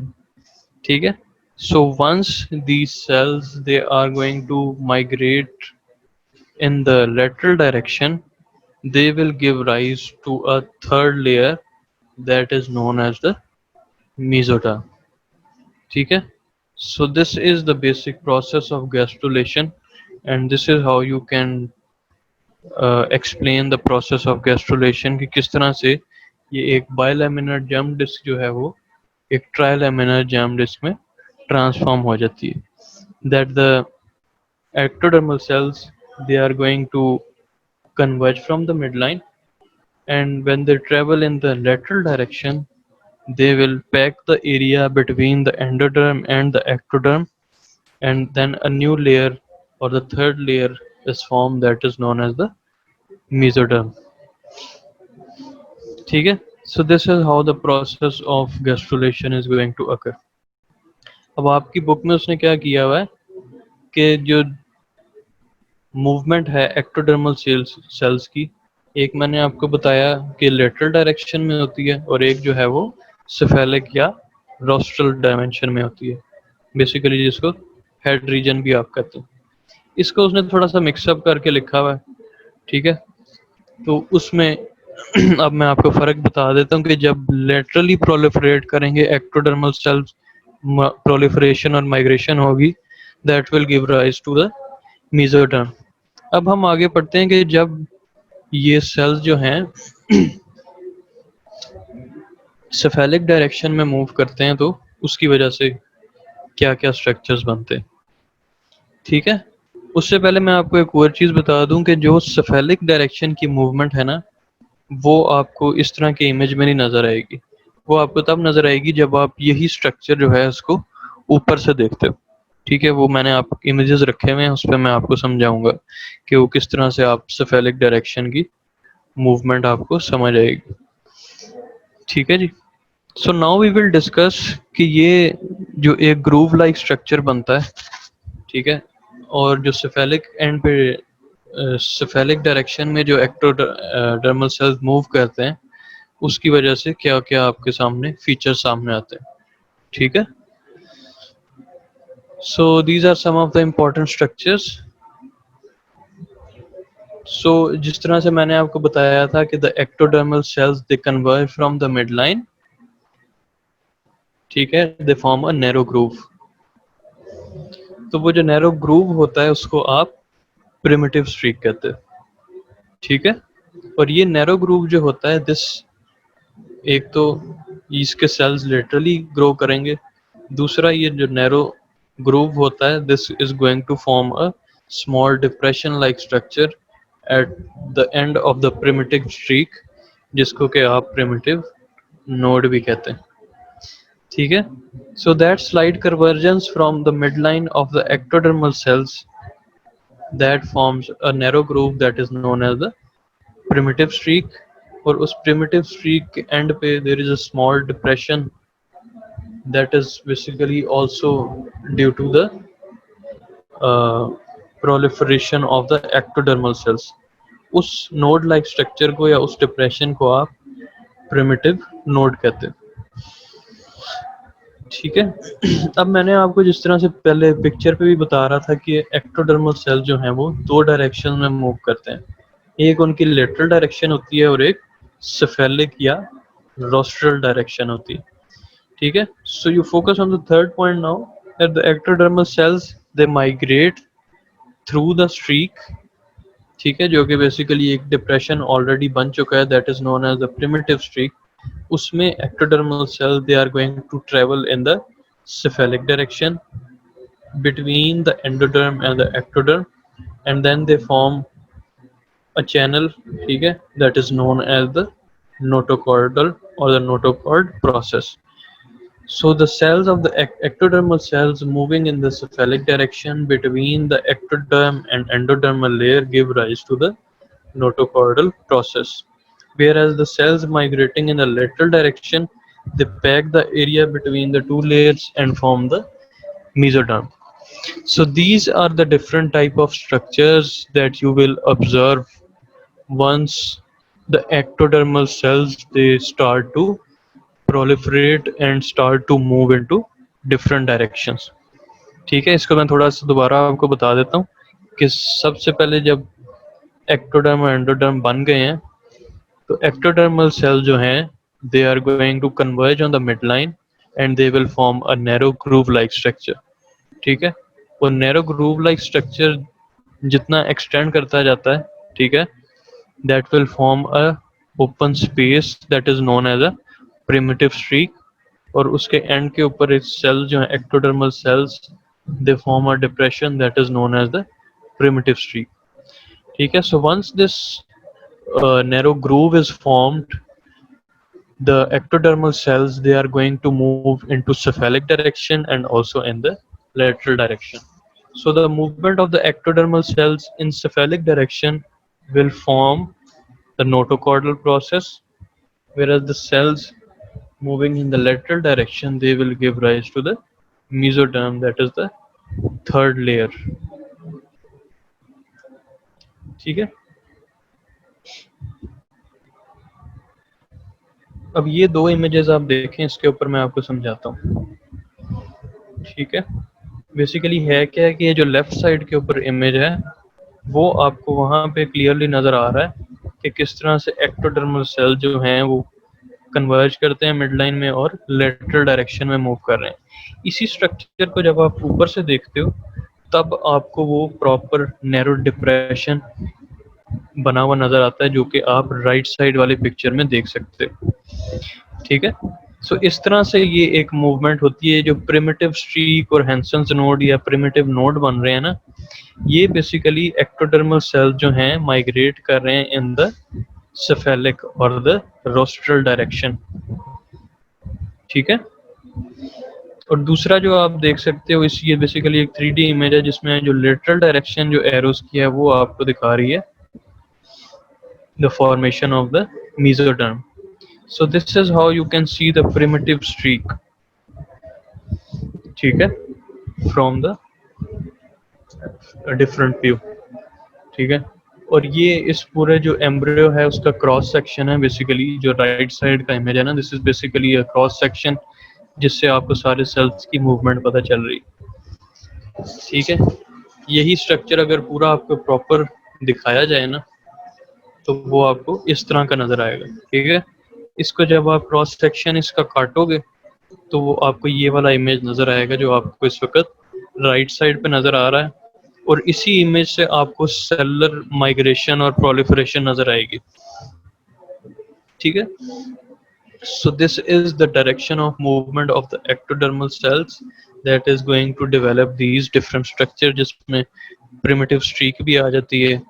ठीक है, so once these cells they are going to migrate in the lateral direction, they will give rise to a third layer that is known as the mesoderm। ठीक है, so this is the basic process of gastrulation and this is how you can explain the process of gastrulation कि किस तरह से ये एक बायोलैमिनर germ disc जो है वो एक ट्राइलैमिनर जर्म डिस्क में ट्रांसफॉर्म हो जाती है। that the ectodermal cells they are going to converge from the midline, and when they travel in the lateral direction they will pack the area between the endoderm and the ectoderm, and then a new layer or the third layer is formed that is known as the mesoderm। ठीक है, so this is how the process of gastrulation is going to occur। अब आपकी book में उसने क्या किया हुआ है कि जो मूवमेंट है एक्टोडर्मल सेल्स की, एक मैंने आपको बताया कि लेटरल डायरेक्शन में होती है और एक जो है वो सेफेलिक या रोस्ट्रल डायमेंशन में होती है, बेसिकली जिसको हेड रीजन भी आप कहते हैं। इसको उसने थोड़ा सा मिक्सअप करके लिखा हुआ है। ठीक है, तो उसमें अब मैं आपको फर्क बता देता हूँ कि जब लेटरली प्रोलिफरेट करेंगे एक्टोडर्मल सेल्स, प्रोलिफरेशन और माइग्रेशन होगी, that will give rise to the mesoderm. अब हम आगे पढ़ते हैं कि जब ये सेल्स जो हैं सेफेलिक डायरेक्शन में मूव करते हैं तो उसकी वजह से क्या क्या स्ट्रक्चर्स बनते हैं। ठीक है, उससे पहले मैं आपको एक और चीज़ बता दूं कि जो सेफेलिक डायरेक्शन की मूवमेंट है ना, वो आपको इस तरह के इमेज में नहीं नज़र आएगी। वो आपको तब नज़र आएगी जब आप यही स्ट्रक्चर जो है उसको ऊपर से देखते हो। ठीक है, वो मैंने आप इमेजेस रखे हुए हैं, उस पर मैं आपको समझाऊंगा कि वो किस तरह से आप सेफेलिक डायरेक्शन की मूवमेंट आपको समझ आएगी। ठीक है जी। So now we will discuss कि ये जो एक ग्रूव लाइक स्ट्रक्चर बनता है, ठीक है, और जो सेफेलिक एंड पे सेफेलिक डायरेक्शन में जो एक्टोडर्मल सेल्स मूव करते हैं, उसकी वजह से क्या क्या आपके सामने फीचर सामने आते हैं। ठीक है, so these are some of the important structures. So जिस तरह से मैंने आपको बताया था कि the ectodermal cells they converge from the mid line, ठीक है, they form a narrow groove. तो वो जो नैरो ग्रूव होता है उसको आप प्रिमिटिव स्ट्रीक कहते हैं। ठीक है, और ये नैरो ग्रूव जो होता है दिस, एक तो इसके सेल्स लेटरली ग्रो करेंगे, दूसरा ये जो नैरो ग्रूव होता है this is going to form a small depression like structure at the end of the primitive streak, जिसको कि आप प्रिमिटिव नोड भी कहते हैं। ठीक है, so that slight convergence from the midline of the ectodermal cells that forms a narrow groove that is known as the primitive streak, और उस primitive streak के end पे there is a small depression that is basically also due to the proliferation of the ectodermal cells। उस node like structure को या उस depression को आप प्रिमिटिव नोड कहते हैं। ठीक है, अब मैंने आपको जिस तरह से पहले पिक्चर पे भी बता रहा था कि एक्टोडर्मल सेल जो हैं वो दो डायरेक्शन में मूव करते हैं, एक उनकी लेटरल डायरेक्शन होती है और एक सेफेलिक या रोस्ट्रल डायरेक्शन होती है। ठीक है, so you focus on the third point now, that the ectodermal cells they migrate through the streak. ठीक है, जो कि बेसिकली एक डिप्रेशन ऑलरेडी बन चुका है, that is known as the primitive streak. उसमें ectodermal cells they are going to travel in the cephalic direction between the endoderm and the ectoderm, and then they form a channel, ठीक है, that is known as the notochordal or the notochord process। So the cells of the ectodermal cells moving in the cephalic direction between the ectoderm and endodermal layer give rise to the notochordal process, whereas the cells migrating in the lateral direction they pack the area between the two layers and form the mesoderm। So these are the different type of structures that you will observe once the ectodermal cells they start to proliferate and start to move into different directions। ठीक है, इसको मैं थोड़ा सा दोबारा आपको बता देता हूँ कि सबसे पहले जब एक्टोडर्म और एंडोडर्म बन गए हैं, तो ectodermal cells जो हैं they are going to converge on the midline and they will form a narrow groove like structure। ठीक है, वो narrow groove like structure जितना extend करता जाता है, ठीक है, that will form a open space that is known as a primitive streak, और उसके end के ऊपर एक cell जो है ectodermal cells they form a depression that is known as the primitive streak। ठीक है, so once this narrow groove is formed, the ectodermal cells they are going to move into cephalic direction and also in the lateral direction। So the movement of the ectodermal cells in cephalic direction will form the notochordal process, whereas the cells moving in the lateral direction they will give rise to the mesoderm, that is the third layer। ठीक है, अब ये दो images आप देखें, इसके ऊपर मैं आपको समझाता हूँ। ठीक है, बेसिकली है क्या है कि ये जो लेफ्ट साइड के ऊपर इमेज है वो आपको वहाँ पे क्लियरली नज़र आ रहा है कि किस तरह से एक्टोडर्मल सेल जो हैं वो कन्वर्ज करते हैं मिडलाइन में और लेटरल डायरेक्शन में मूव कर रहे हैं। इसी स्ट्रक्चर को जब आप ऊपर से देखते हो तब आपको वो प्रॉपर नैरो डिप्रेशन बना हुआ नज़र आता है, जो कि आप राइट साइड वाले पिक्चर में देख सकते हो। ठीक है, सो इस तरह से ये एक मूवमेंट होती है। जो प्रिमिटिव स्ट्रीक और हैंसन्स नोड या प्रिमिटिव नोड बन रहे हैं ना, ये बेसिकली एक्टोडर्मल सेल जो हैं माइग्रेट कर रहे हैं इन द सेफेलिक और द रोस्ट्रल डायरेक्शन, ठीक है। और दूसरा जो आप देख सकते हो इस ये बेसिकली एक 3D इमेज है जिसमें जो लेटरल डायरेक्शन जो एरोस की है वो आपको दिखा रही है the formation of the mesoderm. So this is how you can see the primitive streak, ठीक है, फ्रॉम द डिफरेंट व्यू, ठीक है। और ये इस पूरे जो एम्ब्रियो है उसका क्रॉस सेक्शन है, बेसिकली जो राइट साइड का इमेज है ना, this is basically a cross section जिससे आपको सारे सेल्स की मूवमेंट पता चल रही, ठीक है। यही स्ट्रक्चर अगर पूरा आपको प्रॉपर दिखाया जाए ना तो वो आपको इस तरह का नजर आएगा, ठीक है। इसको जब आप क्रॉस सेक्शन इसका काटोगे तो वो आपको ये वाला इमेज नजर आएगा जो आपको इस वक्त राइट साइड पे नजर आ रहा है, और इसी इमेज से आपको सेलुलर माइग्रेशन और प्रोलिफरेशन नजर आएगी, ठीक है। So this is the direction of movement of the ectodermal cells that is going to develop these different structure जिसमें primitive streak भी आ जाती है,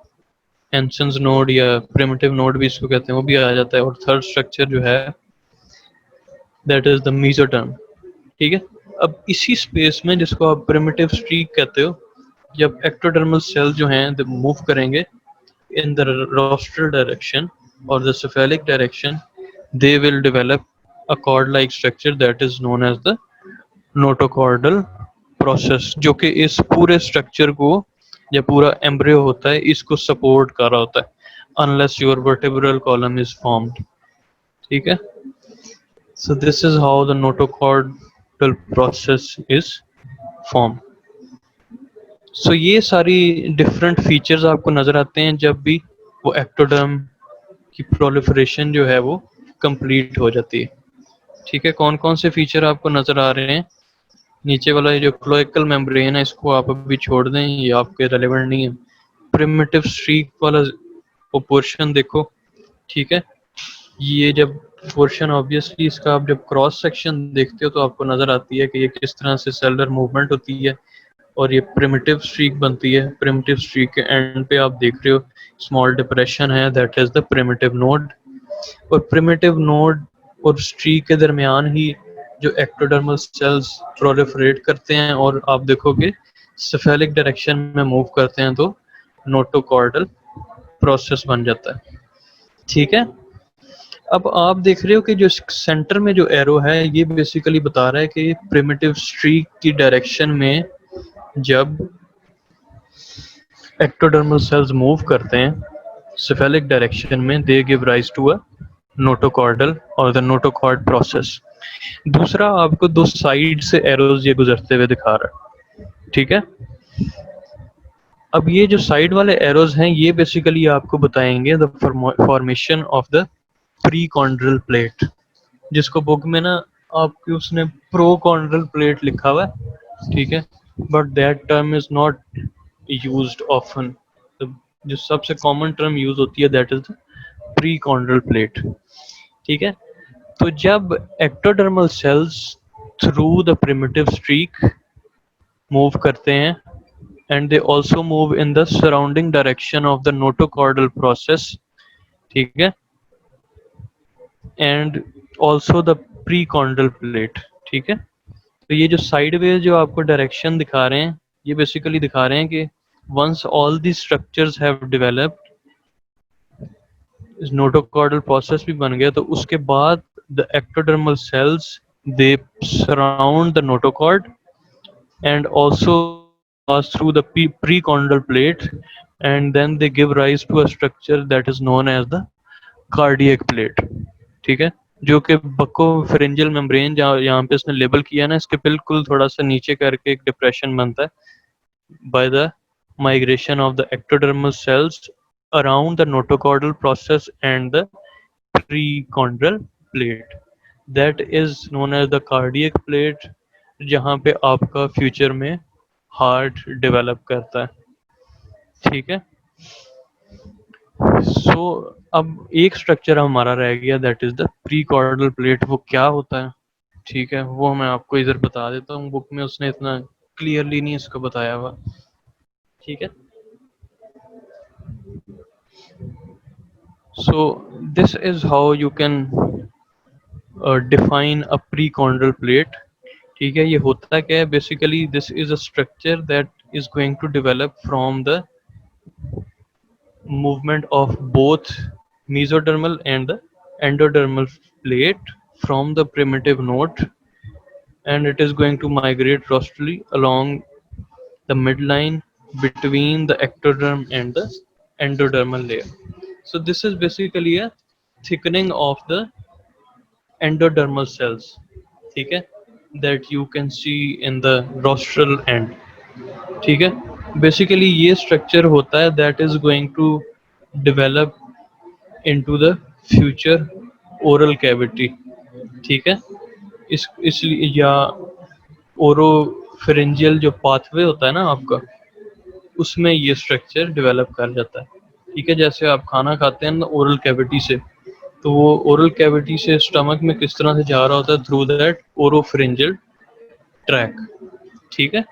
Hansen's node या primitive node भी इसको कहते हैं, वो भी आ जाता है, और थर्ड स्ट्रक्चर जो है that is the mesoderm, ठीक है। अब इसी स्पेस में जिसको आप primitive streak कहते हो, जब ectodermal सेल जो हैं मूव करेंगे in the rostral direction or the cephalic direction, they will develop a cord-like structure that is known as the notochordal process, जो कि इस पूरे स्ट्रक्चर को, या पूरा एम्ब्रियो होता है, इसको सपोर्ट कर रहा होता है unless your vertebral column is formed, ठीक है। So this is how the notochordal process is formed. So ये सारी डिफरेंट फीचर्स आपको नजर आते हैं जब भी वो एक्टोडर्म की प्रोलिफरेशन जो है वो कंप्लीट हो जाती है, ठीक है। कौन कौन से फीचर आपको नजर आ रहे हैं? नीचे वाला ये जो क्लोएकल मेम्ब्रेन है इसको आप अभी छोड़ दें, ये आपके रेलेवेंट नहीं है। प्रिमिटिव स्ट्रीक वाला वो पोर्शन देखो, ठीक है। ये जब पोर्शन ऑब्वियसली इसका आप जब क्रॉस सेक्शन देखते हो तो आपको नजर आती है कि ये किस तरह से सेलुलर मूवमेंट होती है और ये प्रिमिटिव स्ट्रीक बनती है। प्रिमिटिव स्ट्रीक के एंड पे आप देख रहे हो स्मॉल डिप्रेशन है, that is the primitive node. और प्रिमिटिव नोड और स्ट्रीक के दरमियान ही जो एक्टोडर्मल सेल्स प्रोलिफरेट करते हैं और आप देखोगे सेफेलिक डायरेक्शन में मूव करते हैं तो नोटोकॉर्डल प्रोसेस बन जाता है, ठीक है। अब आप देख रहे हो कि जो सेंटर में जो एरो है ये बेसिकली बता रहा है कि प्रिमिटिव स्ट्रीक की डायरेक्शन में जब एक्टोडर्मल सेल्स मूव करते हैं सेफेलिक डायरेक्शन में, they give rise to a notochordal और द नोटोकॉर्ड प्रोसेस। दूसरा आपको दो साइड से एरोज ये गुजरते हुए दिखा रहा है, ठीक है। अब ये जो साइड वाले एरोज हैं ये बेसिकली आपको बताएंगे the formation of the prechondral plate, जिसको बुक में ना आपके उसने प्रोकॉन्ड्रल प्लेट लिखा हुआ है, ठीक है, but that term is not used often. जो सबसे कॉमन टर्म यूज होती है that is the prechondral plate, ठीक है। तो जब ectodermal sales through the primitive streak move करते हैं and they also move in the surrounding direction of the notochordal process, ठीक है, and also the prechondral plate, ठीक है। तो ये जो साइडवेज जो आपको डायरेक्शन दिखा रहे हैं ये बेसिकली दिखा रहे हैं कि once all the structures have developed, notochordal process भी बन गया, तो उसके बाद the ectodermal cells they surround the notochord and also pass through the precondylar plate, and then they give rise to a structure that is known as the cardiac plate, ठीक है। जो कि बकोफेरेंजियल मेम्ब्रेन जहाँ यहाँ पे इसने label किया ना, इसके बिल्कुल थोड़ा सा नीचे करके एक डिप्रेशन बनता है by the migration of the ectodermal cells around the notochordal process and the precondylar plate, that is known as the cardiac plate, जहाँ पे आपका फ्यूचर में हार्ट डेवलप करता है, ठीक है। सो अब एक स्ट्रक्चर हमारा रह गया that is the prechordal plate. वो क्या होता है, ठीक है, वो मैं आपको इधर बता देता हूँ, बुक में उसने इतना क्लियरली नहीं इसको बताया हुआ। ठीक है। So this is how you can define a precondylar plate. ठीक है, ये होता क्या है basically, this is a structure that is going to develop from the movement of both mesodermal and the endodermal plate from the primitive node, and it is going to migrate rostrally along the midline between the ectoderm and the endodermal layer. So this is basically a thickening of the endodermal cells, ठीक है, that you can see in the rostral end, ठीक है। Basically ये structure होता है that is going to develop into the future oral cavity, ठीक है। इसलिए या ओरोफेरेंजियल जो पाथवे होता है ना आपका, उसमें ये स्ट्रक्चर डेवलप कर जाता है, ठीक है। जैसे आप खाना खाते हैं ना ओरल कैविटी से, तो वो ओरल कैविटी से स्टमक में किस तरह से जा रहा होता है, थ्रू दैट ओरोफेरेंजियल ट्रैक, ठीक है।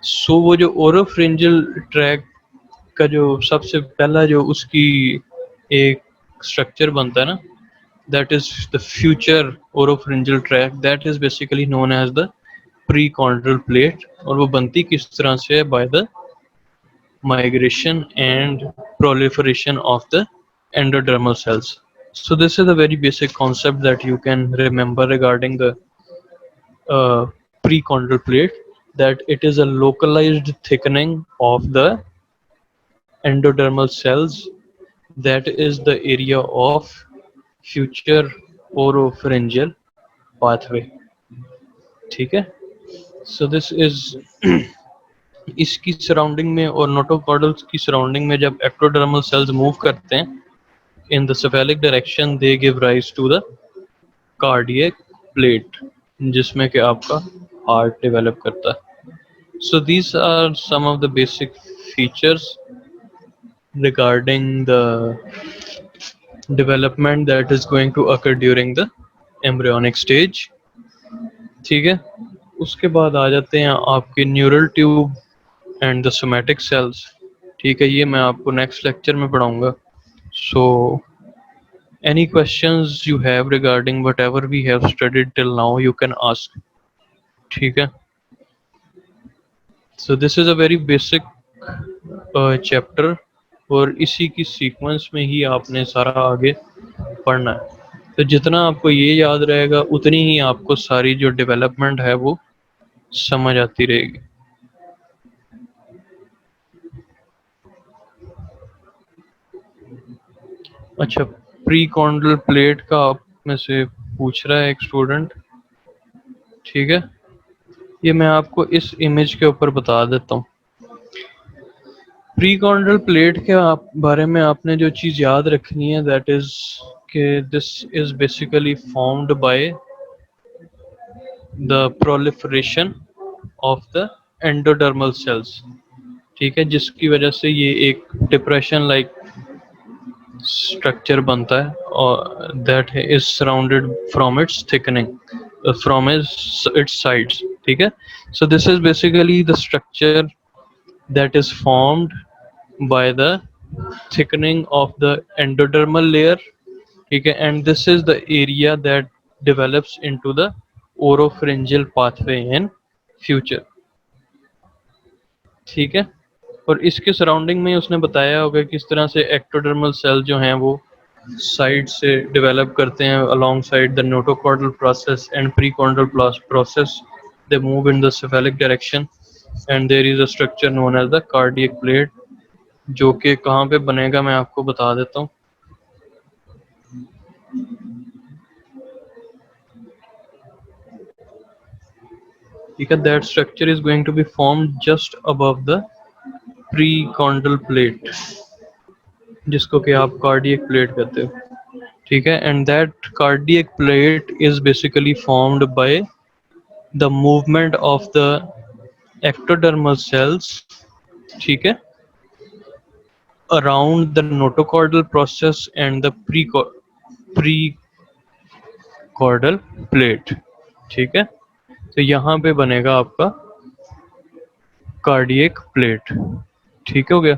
सो वो जो ओरोफेरेंजियल ट्रैक का जो सबसे पहला जो उसकी एक स्ट्रक्चर बनता है ना, that is the future oropharyngeal tract, that is basically known as the precondylar plate। और वो बनती किस तरह से है, by the migration and proliferation of the endodermal cells। So this is a very basic concept that you can remember regarding the precondylar plate, that it is a localized thickening of the endodermal cells, that is the area of future oropharyngeal pathway, ठीक है। So this is इसकी surrounding में और नोटोकॉर्डल्स की surrounding में जब ectodermal sales move करते हैं in the cephalic direction, they give rise to the cardiac plate, जिसमें कि आपका हार्ट डेवलप करता है। So these are some of the basic features regarding the development that is going to occur during the embryonic stage, ठीक है। उसके बाद आ जाते हैं आपके neural tube and the somatic cells, ठीक है। ये मैं आपको नेक्स्ट लेक्चर में पढ़ाऊंगा। So any questions you have regarding whatever we have studied till now, you can ask, ठीक है। So this is a very basic chapter, और इसी की सीक्वेंस में ही आपने सारा आगे पढ़ना है। तो जितना आपको ये याद रहेगा उतनी ही आपको सारी जो डेवलपमेंट है वो समझ आती रहेगी। अच्छा, प्रीकॉन्डल प्लेट का आप में से पूछ रहा है एक स्टूडेंट, ठीक है। ये मैं आपको इस इमेज के ऊपर बता देता हूँ। प्रीकॉन्डल प्लेट के बारे में आपने जो चीज़ याद रखनी है, दैट इज कि this is basically formed by the proliferation of the endodermal cells, ठीक है, जिसकी वजह से ये एक डिप्रेशन लाइक स्ट्रक्चर बनता है, और that is surrounded from its thickening from its sides, ठीक है। So this is basically the structure that is formed by the thickening of the endodermal layer, ठीक है, and this is the area that develops into the oropharyngeal pathway in future, ठीक है। और इसके surrounding में उसने बताया होगा किस तरह से एक्टोडर्मल सेल जो हैं वो साइड से डेवलप करते हैं alongside the notochordal process and prechordal process, they move in the cephalic direction, and there is a structure known as the cardiac plate, जो कि कहाँ पे बनेगा मैं आपको बता देता हूँ। ठीक है, that structure is going to be formed just above the prechondral plate, जिसको कि आप कार्डियक प्लेट कहते हो, ठीक है। And that cardiac plate is basically formed by the movement of the ectodermal cells, ठीक है, around the notochordal process and the precaudal plate, ठीक है। तो यहाँ पे बनेगा आपका कार्डियक प्लेट, ठीक हो गया।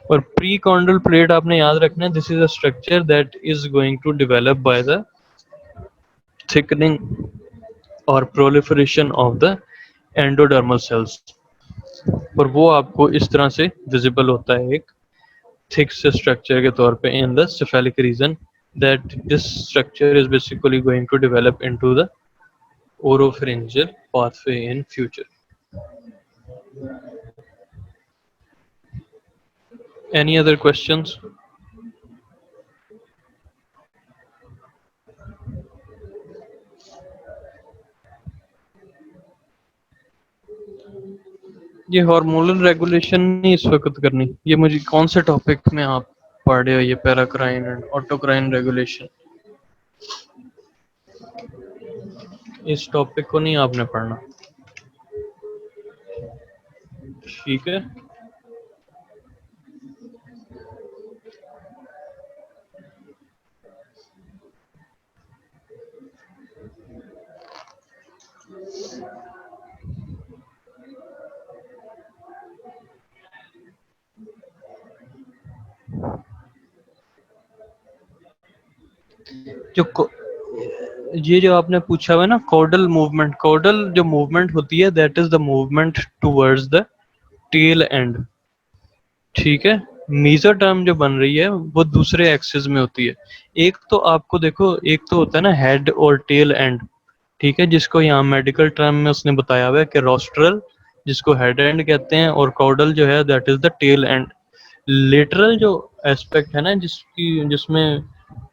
और प्री कॉन्डल प्लेट आपने याद रखना है, this is a structure that is going to develop by the thickening और proliferation of the endodermal cells. और वो आपको इस तरह से विजिबल होता है एक थिक से स्ट्रक्चर के तौर पे in the cephalic region, that this structure is basically going to develop into the oropharyngeal pathway in future. Any other questions? ये हार्मोनल रेगुलेशन नहीं इस वक्त करनी, ये मुझे कौन से टॉपिक में आप पढ़ रहे हो, ये पैराक्राइन एंड ऑटोक्राइन रेगुलेशन, इस टॉपिक को नहीं आपने पढ़ना, ठीक है। जो ये जो आपने पूछा हुआ है ना कॉर्डल मूवमेंट, कॉर्डल जो मूवमेंट होती है that is the movement towards the tail end, ठीक है। मीजोटर्म जो बन रही है वो दूसरे एक्सिस में होती है। एक तो आपको देखो, एक तो होता है ना हेड और टेल एंड, ठीक है, जिसको यहाँ मेडिकल टर्म में उसने बताया हुआ है कि रोस्ट्रल, जिसको हेड एंड कहते हैं, और कॉर्डल जो है that is the tail end. Lateral जो एस्पेक्ट है ना, जिसमें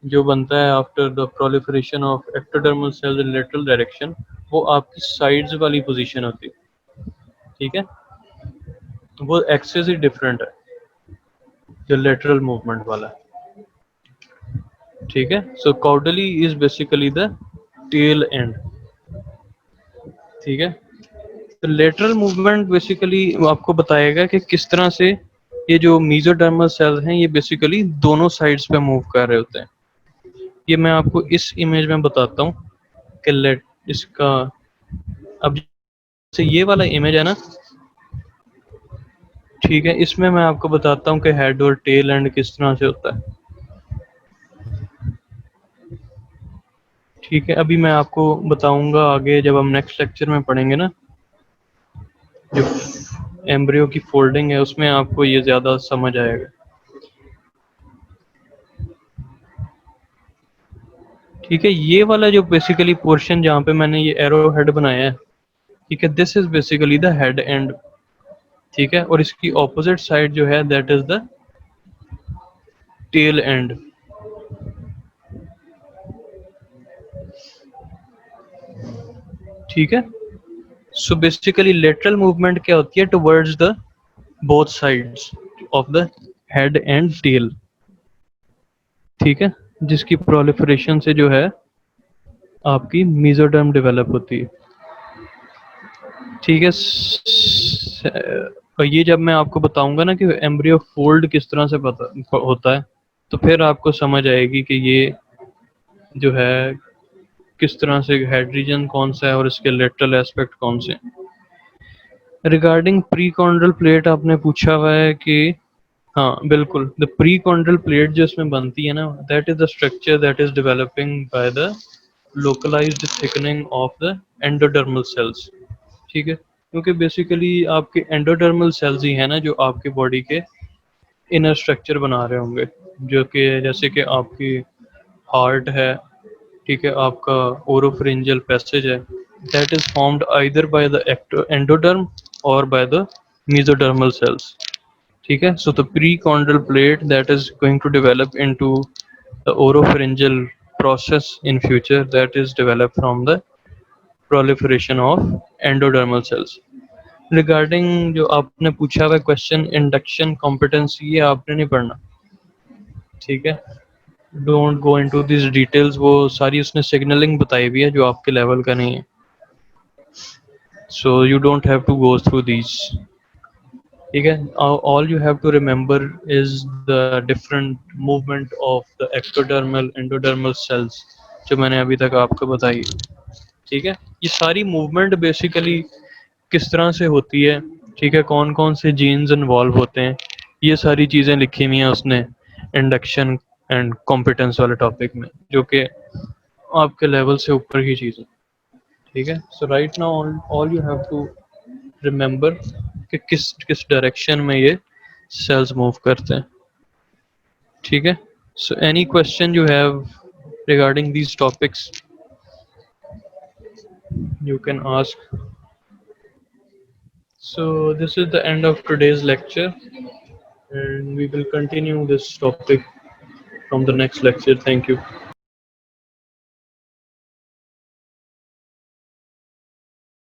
जो बनता है after the proliferation of ectodermal cells in lateral direction, वो आपकी साइड्स वाली पोजीशन होती है, ठीक है। वो एक्सेस ही डिफरेंट है जो लेटरल मूवमेंट वाला है, ठीक है। So caudally is basically the tail end, ठीक है। तो लेटरल मूवमेंट बेसिकली आपको बताएगा कि किस तरह से ये जो मीजोडर्मल सेल्स हैं ये बेसिकली दोनों साइड्स पे मूव कर रहे होते हैं। ये मैं आपको इस इमेज में बताता हूँ कि लेट इसका, अब से ये वाला इमेज है ना, ठीक है, इसमें मैं आपको बताता हूँ कि हेड और टेल एंड किस तरह से होता है, ठीक है। अभी मैं आपको बताऊंगा आगे जब हम नेक्स्ट लेक्चर में पढ़ेंगे ना, जो एम्ब्रियो की फोल्डिंग है उसमें आपको ये ज्यादा समझ आएगा, ठीक है। ये वाला जो बेसिकली पोर्शन जहाँ पे मैंने ये एरो हेड बनाया है, ठीक है, this is basically the head end, ठीक है। और इसकी ऑपोजिट साइड जो है that is the tail end, ठीक है। सो बेसिकली लेटरल मूवमेंट क्या होती है towards the both sides of the head end tail, ठीक है, जिसकी प्रोलिफरेशन से जो है आपकी मीजोडर्म डेवलप होती है, ठीक है। और ये जब मैं आपको बताऊंगा ना कि एम्ब्रियो फोल्ड किस तरह से पता होता है, तो फिर आपको समझ आएगी कि ये जो है किस तरह से हेड रीजन कौन सा है और इसके लेटरल एस्पेक्ट कौन से। रिगार्डिंग प्री कॉन्ड्रल प्लेट आपने पूछा हुआ है कि हाँ बिल्कुल, द प्री कॉन्ड्रल प्लेट जो इसमें बनती है ना, that is the structure that is developing by the localised thickening of the endodermal cells, ठीक है। क्योंकि बेसिकली आपके एंडोडर्मल सेल्स ही है ना जो आपकी बॉडी के इनर स्ट्रक्चर बना रहे होंगे, जो कि जैसे कि आपकी हार्ट है, ठीक है, आपका ओरोफ्रिंजियल पैसेज है, that is formed either by the endoderm or by the mesodermal cells, ठीक है। So the prechondral plate that is going to develop into the oropharyngeal process in future that is developed from the proliferation of endodermal cells. Regarding जो आपने पूछा हुआ question induction competency, ये आपने नहीं पढ़ना, ठीक है। Don't go into this details, वो सारी उसने सिग्नलिंग बताई हुई है जो आपके लेवल का नहीं है, so you don't have to go through these, ठीक है। All you have to remember is the different movement of the ectodermal endodermal cells जो मैंने अभी तक आपको बताई, ठीक है। ये सारी मूवमेंट बेसिकली किस तरह से होती है, ठीक है, कौन कौन से जीन्स इन्वॉल्व होते हैं, ये सारी चीज़ें लिखी हुई हैं उसने इंडक्शन एंड कॉम्पिटेंस वाले टॉपिक में, जो कि आपके लेवल से ऊपर की चीज़ है। ठीक है, so right now all you have to remember कि किस किस डायरेक्शन में ये सेल्स मूव करते हैं। ठीक है, so any question you have regarding these topics, you can ask. So this is the end of today's lecture, and we will continue this topic from the next lecture. Thank you.